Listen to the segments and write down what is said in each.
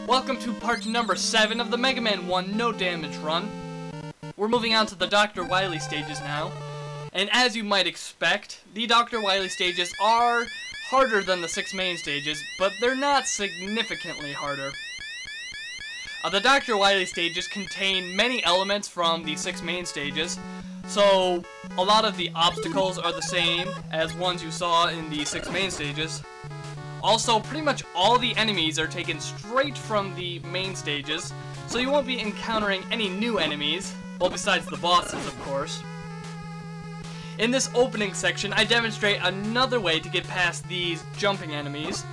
Welcome to part number 7 of the Mega Man 1 No Damage run. We're moving on to the Dr. Wily stages now. And as you might expect, the Dr. Wily stages are harder than the 6 main stages, but they're not significantly harder. The Dr. Wily stages contain many elements from the 6 main stages, so a lot of the obstacles are the same as ones you saw in the 6 main stages. Also, pretty much all the enemies are taken straight from the main stages, so you won't be encountering any new enemies, well, besides the bosses, of course. In this opening section, I demonstrate another way to get past these jumping enemies.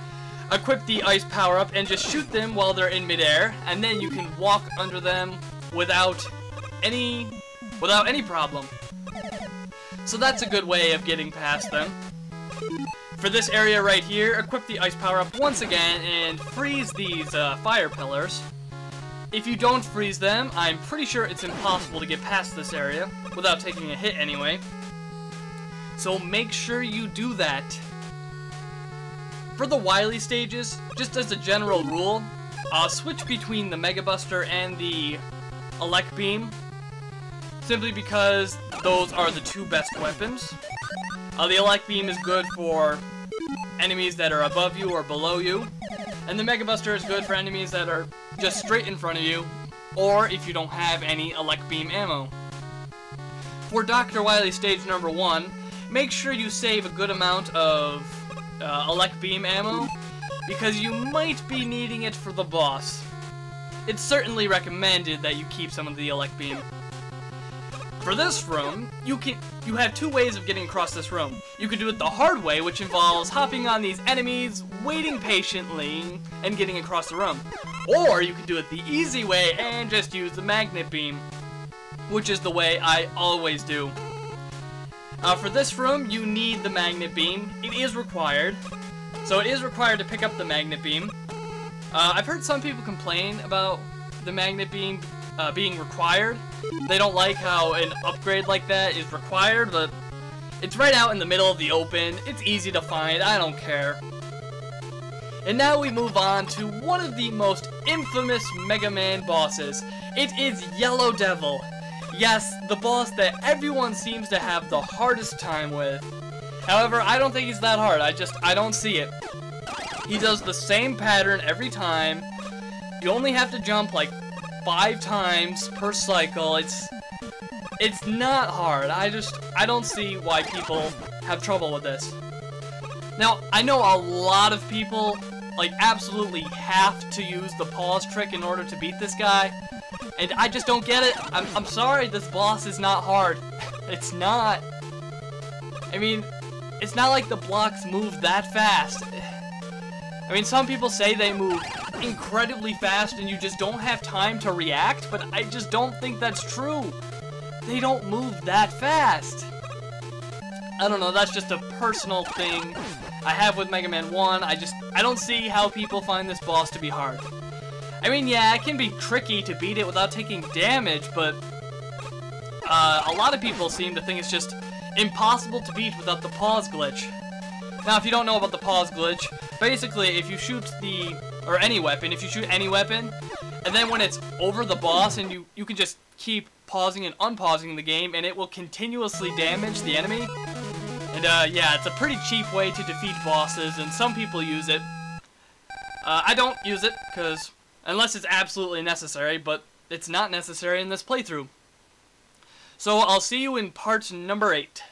Equip the ice power-up and just shoot them while they're in midair, and then you can walk under them without any problem. So that's a good way of getting past them. For this area right here, equip the ice power-up once again and freeze these fire pillars. If you don't freeze them, I'm pretty sure it's impossible to get past this area without taking a hit anyway. So make sure you do that. For the Wily stages, just as a general rule, switch between the Mega Buster and the Elec Beam, simply because those are the two best weapons. The Elec Beam is good for enemies that are above you or below you, and the Mega Buster is good for enemies that are just straight in front of you, or if you don't have any Elec Beam ammo. For Dr. Wily stage number 1, make sure you save a good amount of Elec Beam ammo, because you might be needing it for the boss. It's certainly recommended that you keep some of the Elec Beam. For this room, you have two ways of getting across this room. You can do it the hard way, which involves hopping on these enemies, waiting patiently, and getting across the room. Or you can do it the easy way and just use the magnet beam, which is the way I always do. For this room, you need the magnet beam. It is required. So it is required to pick up the magnet beam. I've heard some people complain about the magnet beam being required. They don't like how an upgrade like that is required, but it's right out in the middle of the open. It's easy to find. I don't care. And now we move on to one of the most infamous Mega Man bosses. It is Yellow Devil. Yes, the boss that everyone seems to have the hardest time with. However, I don't think he's that hard. I don't see it. He does the same pattern every time. You only have to jump like 5 times per cycle. It's not hard. I don't see why people have trouble with this. Now, I know a lot of people like absolutely have to use the pause trick in order to beat this guy, and I just don't get it. I'm sorry, this boss is not hard. It's not. I mean, it's not like the blocks move that fast. I mean, some people say they move incredibly fast and you just don't have time to react, but I just don't think that's true. They don't move that fast. I don't know, that's just a personal thing I have with Mega Man 1. I don't see how people find this boss to be hard. I mean, yeah, it can be tricky to beat it without taking damage, but a lot of people seem to think it's just impossible to beat without the pause glitch. Now, if you don't know about the pause glitch, basically, if you shoot any weapon, and then when it's over the boss, and you can just keep pausing and unpausing the game, and it will continuously damage the enemy. And, yeah, it's a pretty cheap way to defeat bosses, and some people use it. I don't use it, unless it's absolutely necessary, but it's not necessary in this playthrough. So, I'll see you in part number 8.